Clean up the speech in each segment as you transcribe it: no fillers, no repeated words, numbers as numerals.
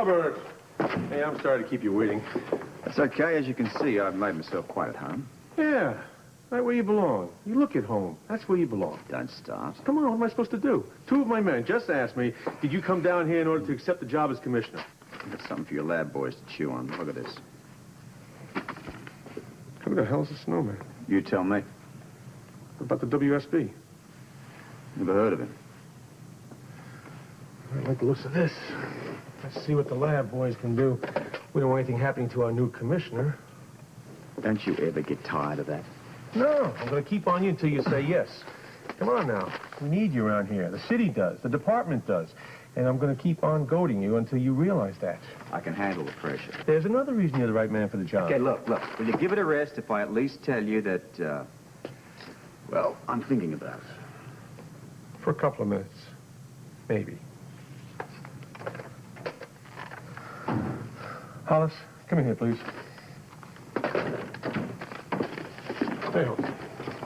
Robert! Hey, I'm sorry to keep you waiting. That's okay. As you can see, I've made myself quite at home. Yeah, right where you belong. You look at home. That's where you belong. Don't start. Come on, what am I supposed to do? Two of my men just asked me, did you come down here in order to accept the job as commissioner? I've got something for your lab boys to chew on. Look at this. Who the hell's a snowman? You tell me. What about the WSB? Never heard of him. I like the looks of this. Let's see what the lab boys can do. We don't want anything happening to our new commissioner. Don't you ever get tired of that? No, I'm going to keep on you until you say yes. Come on now. We need you around here. The city does. The department does. And I'm going to keep on goading you until you realize that. I can handle the pressure. There's another reason you're the right man for the job. Okay, look. Will you give it a rest if I at least tell you that, well, I'm thinking about it. For a couple of minutes. Maybe. Hollis, come in here, please. Hey, Hollis.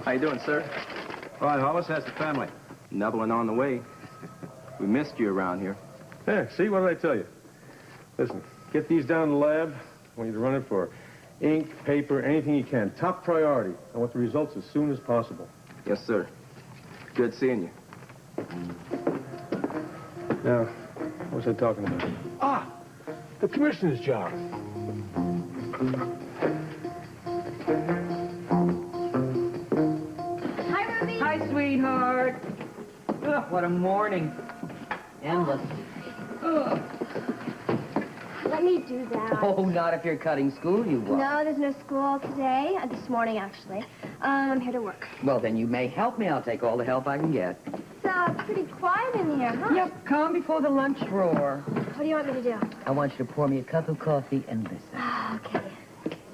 How you doing, sir? All right, Hollis, how's the family? Another one on the way. We missed you around here. Yeah, see, what did I tell you? Listen, get these down in the lab. I want you to run it for ink, paper, anything you can. Top priority. I want the results as soon as possible. Yes, sir. Good seeing you. Now, what was I talking about? Ah! The commissioner's job. Hi, Ruby. Hi, sweetheart. Ugh, what a morning. Endless. Ugh. Let me do that. Oh, not if you're cutting school, you won't. No, there's no school today. This morning, actually. I'm here to work. Well, then you may help me. I'll take all the help I can get. It's pretty quiet in here, huh? Yep, calm before the lunch roar. What do you want me to do? I want you to pour me a cup of coffee and listen. Okay.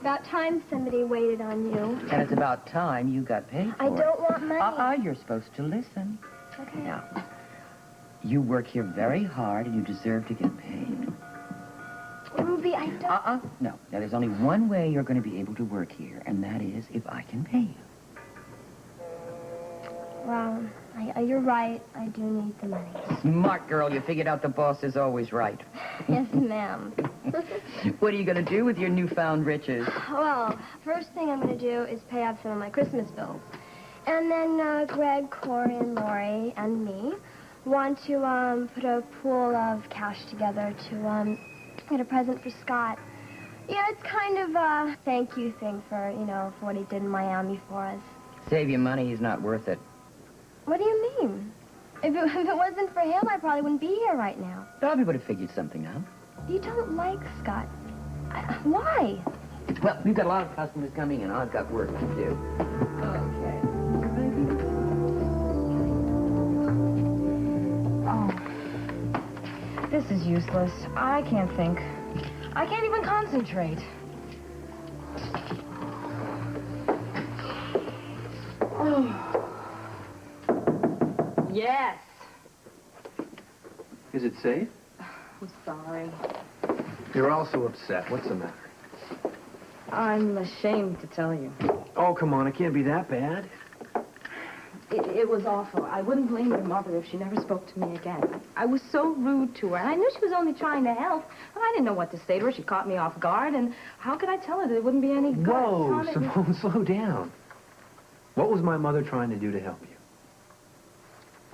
About time somebody waited on you. And it's about time you got paid for I don't want money. You're supposed to listen. Okay. Now, you work here very hard and you deserve to get paid. Ruby, I don't... No. Now, there's only one way you're going to be able to work here, and that is if I can pay you. Well, you're right. I do need the money. Smart girl. You figured out the boss is always right. Yes, ma'am. What are you going to do with your newfound riches? Well, first thing I'm going to do is pay off some of my Christmas bills. And then Greg, Corey, and Lori, and me want to put a pool of cash together to get a present for Scott. Yeah, it's kind of a thank you thing for, for what he did in Miami for us. Save your money. He's not worth it. What do you mean? If it wasn't for him, I probably wouldn't be here right now. Probably would have figured something out. You don't like Scott. Why? Well, we've got a lot of customers coming in. I've got work to do. Okay. Oh. This is useless. I can't think. I can't even concentrate. Oh. Yes. Is it safe? I'm sorry. You're also upset. What's the matter? I'm ashamed to tell you. Oh, come on. It can't be that bad. It was awful. I wouldn't blame your mother if she never spoke to me again. I was so rude to her, and I knew she was only trying to help. But I didn't know what to say to her. She caught me off guard, and how could I tell her that it wouldn't be any good? Whoa, Simone, slow down. What was my mother trying to do to help you?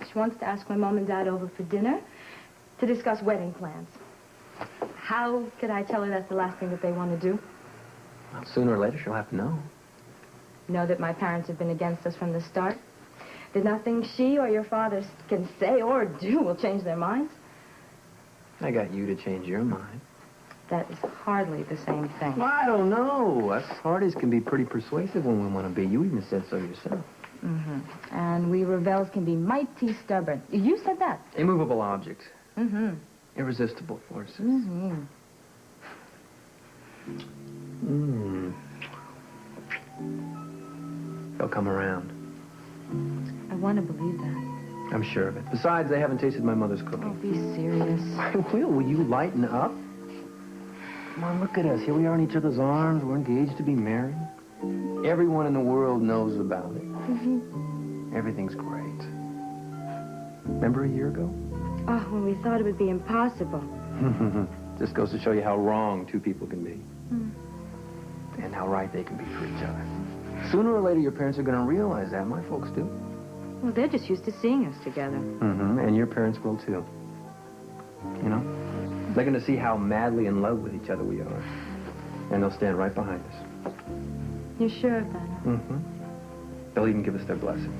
She wants to ask my mom and dad over for dinner to discuss wedding plans. How could I tell her that's the last thing that they want to do? Well, sooner or later, she'll have to know. Know that my parents have been against us from the start? That nothing she or your father can say or do will change their minds? I got you to change your mind. That is hardly the same thing. Well, I don't know. Us parties can be pretty persuasive when we want to be. You even said so yourself. Mm-hmm. And we rebels can be mighty stubborn. You said that. Immovable objects. Mm-hmm. Irresistible forces. Mm-hmm. They'll come around. I want to believe that. I'm sure of it. Besides, they haven't tasted my mother's Oh, cooking. be serious. I will. Will you lighten up? Come on, look at us. Here we are in each other's arms. We're engaged to be married. Everyone in the world knows about it. Mm-hmm. Everything's great. Remember a year ago? Oh, when we thought it would be impossible. Just goes to show you how wrong two people can be. And how right they can be for each other. Sooner or later, your parents are going to realize that. My folks do. Well, they're just used to seeing us together. And your parents will, too. You know? They're going to see how madly in love with each other we are. And they'll stand right behind us. You're sure of that? They'll even give us their blessing.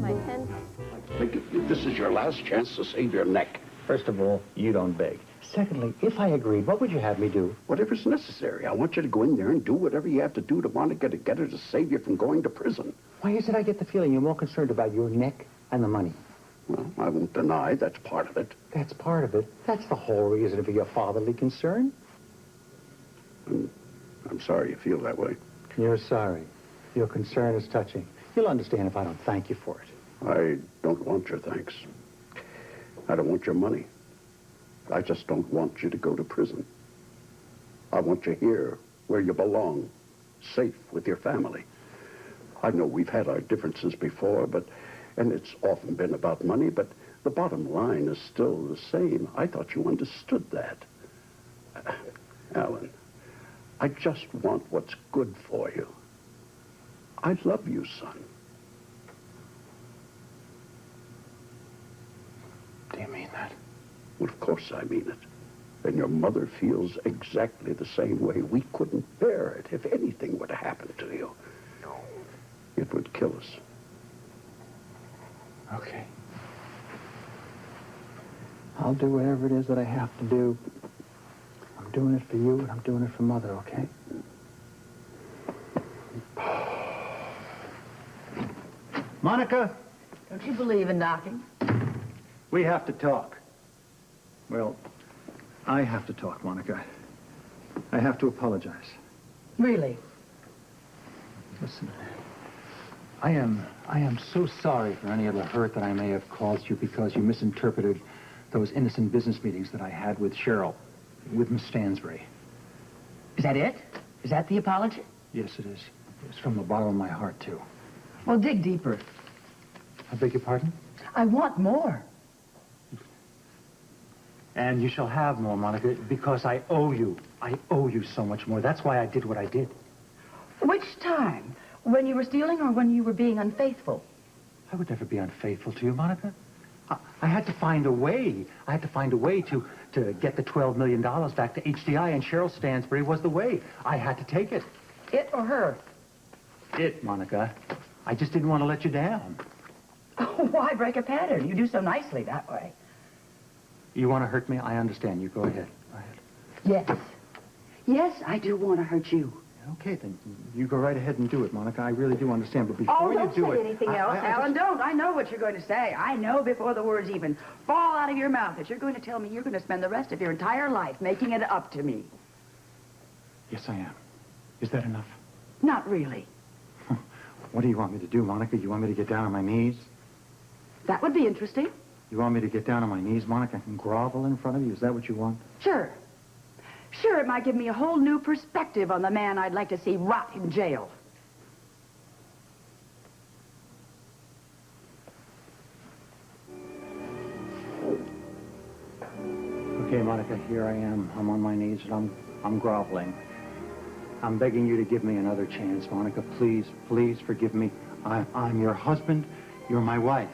My pen. This is your last chance to save your neck. First of all, you don't beg. Secondly, if I agreed, what would you have me do? Whatever's necessary. I want you to go in there and do whatever you have to do to Monica to get her to save you from going to prison. Why is it I get the feeling you're more concerned about your neck and the money? Well, I won't deny that's part of it. That's part of it. That's the whole reason for your fatherly concern. I'm sorry you feel that way. You're sorry. Your concern is touching. You'll understand if I don't thank you for it. I don't want your thanks. I don't want your money. I just don't want you to go to prison. I want you here, where you belong, safe with your family. I know we've had our differences before, and it's often been about money, but the bottom line is still the same. I thought you understood that. Alan, I just want what's good for you. I love you, son. Do you mean that? Well, of course I mean it. And your mother feels exactly the same way. We couldn't bear it if anything would have happened to you. It would kill us. Okay. I'll do whatever it is that I have to do. I'm doing it for you, and I'm doing it for Mother, okay? Monica, Don't you believe in knocking? we have to talk. Well, I have to talk, Monica. I have to apologize. Really? Listen, I am so sorry for any of the hurt that I may have caused you because you misinterpreted those innocent business meetings that I had with Cheryl, with Miss Stansbury. Is that it? Is that the apology? Yes, it is. It's from the bottom of my heart, too. Well, dig deeper. I beg your pardon? I want more. And you shall have more, Monica, because I owe you. I owe you so much more. That's why I did what I did. Which time? When you were stealing or when you were being unfaithful? I would never be unfaithful to you, Monica. I had to find a way. I had to find a way to get the $12 million back to HDI, and Cheryl Stansbury was the way. I had to take it. It or her? It, Monica. I just didn't want to let you down. Oh, why break a pattern? You do so nicely that way. You want to hurt me? I understand. You go ahead. Go ahead. Yes. Yes, I do want to hurt you. Okay, then. You go right ahead and do it, Monica. I really do understand. But before you don't do say it... anything else, Alan. Don't. I know what you're going to say. I know before the words even fall out of your mouth that you're going to tell me you're going to spend the rest of your entire life making it up to me. Yes, I am. Is that enough? Not really. What do you want me to do, Monica? You want me to get down on my knees? That would be interesting. You want me to get down on my knees, Monica, and grovel in front of you? Is that what you want? Sure. Sure, it might give me a whole new perspective on the man I'd like to see rot in jail. Okay, Monica, here I am. I'm on my knees, and I'm groveling. I'm begging you to give me another chance, Monica. Please, please forgive me. I'm your husband. You're my wife.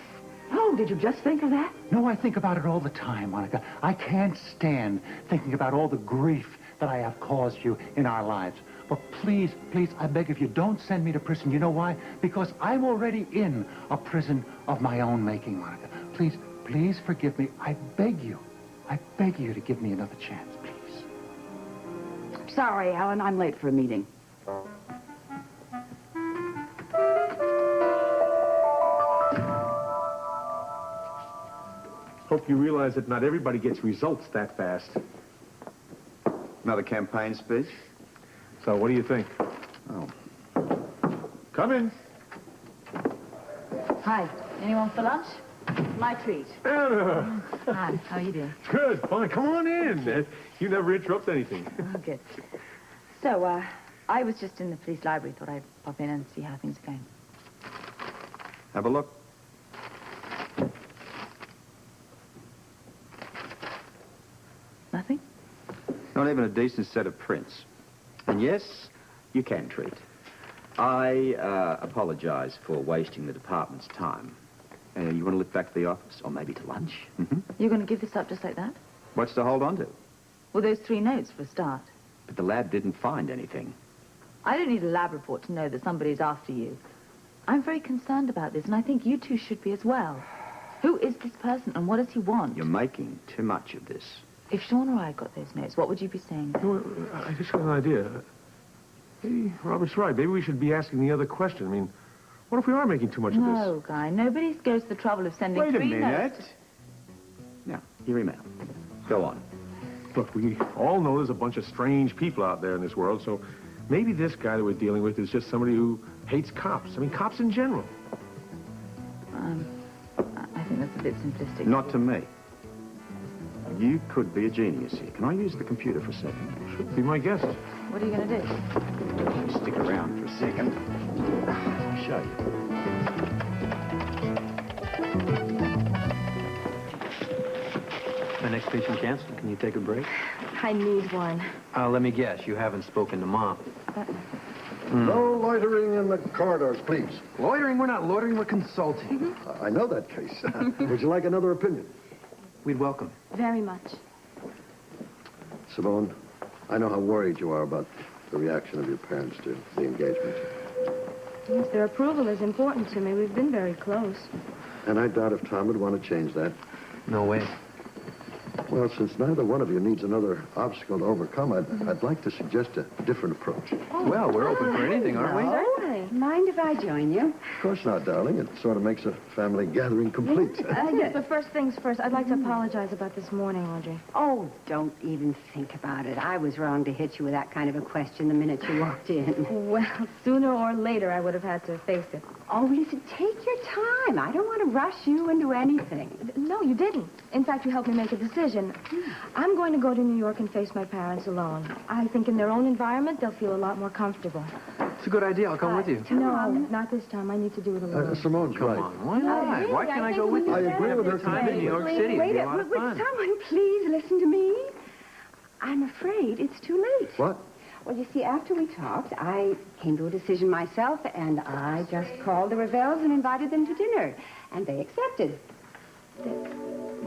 Oh, did you just think of that? No, I think about it all the time, Monica. I can't stand thinking about all the grief that I have caused you in our lives. But please, please, I beg of you, don't send me to prison. You know why? Because I'm already in a prison of my own making, Monica. Please, please forgive me. I beg you to give me another chance, please. Sorry, Alan, I'm late for a meeting. Hope you realize that not everybody gets results that fast. Another campaign speech? So what do you think? Oh. Come in. Hi. Anyone for lunch? My treat. Anna. Hi. How you doing? Good, fine. Come on in. You never interrupt anything. Oh, good. So, I was just in the police library. Thought I'd pop in and see how things are going. Have a look. Not even a decent set of prints. And yes, you can treat. I apologize for wasting the department's time. You want to look back to the office? Or maybe to lunch? You're going to give this up just like that? What's to hold on to? Well, those 3 notes for a start. But the lab didn't find anything. I don't need a lab report to know that somebody's after you. I'm very concerned about this, and I think you two should be as well. Who is this person, and what does he want? You're making too much of this. If Sean or I got those notes, what would you be saying? No, I just got an idea. Maybe Robert's right. Maybe we should be asking the other question. I mean, what if we are making too much of this? No, Guy. Nobody goes to the trouble of sending 3 notes. Wait a minute. Now, hear him out. Go on. Look, we all know there's a bunch of strange people out there in this world, so maybe this guy that we're dealing with is just somebody who hates cops. I mean, cops in general. I think that's a bit simplistic. Not to me. You could be a genius here. Can I use the computer for a second? Should be my guest. What are you going to do? Stick around for a second. I'll show you. My next patient canceled. Can you take a break? I need one. Let me guess. You haven't spoken to Mom. No loitering in the corridors, please. Loitering? We're not loitering. We're consulting. I know that case. Would you like another opinion? We'd welcome. Very much. Simone, I know how worried you are about the reaction of your parents to the engagement. Yes, their approval is important to me. We've been very close. And I doubt if Tom would want to change that. No way. Well, since neither one of you needs another obstacle to overcome, I'd like to suggest a different approach. Well, we're open for anything, aren't we? Certainly. Mind if I join you? Of course not, darling. It sort of makes a family gathering complete. Yes, but first things first, I'd like to apologize about this morning, Audrey. Oh, don't even think about it. I was wrong to hit you with that kind of a question the minute you walked in. Well, sooner or later, I would have had to face it. Oh, listen, take your time. I don't want to rush you into anything. No, you didn't. In fact, you helped me make a decision. I'm going to go to New York and face my parents alone. I think in their own environment, they'll feel a lot more comfortable. It's a good idea. I'll come with you. No, not this time. I need to do it alone. Simone's Come right. on. Why not? Really, Why can't I go with you? I agree with her Time in New York City. It'd Wait be a a lot of minute. fun. Would someone please listen to me? I'm afraid it's too late. What? Well, you see, after we talked, I came to a decision myself, and I just called the Ravells and invited them to dinner. And they accepted.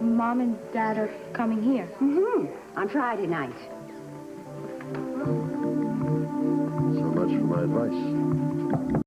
Mom and Dad are coming here. On Friday night. So much for my advice.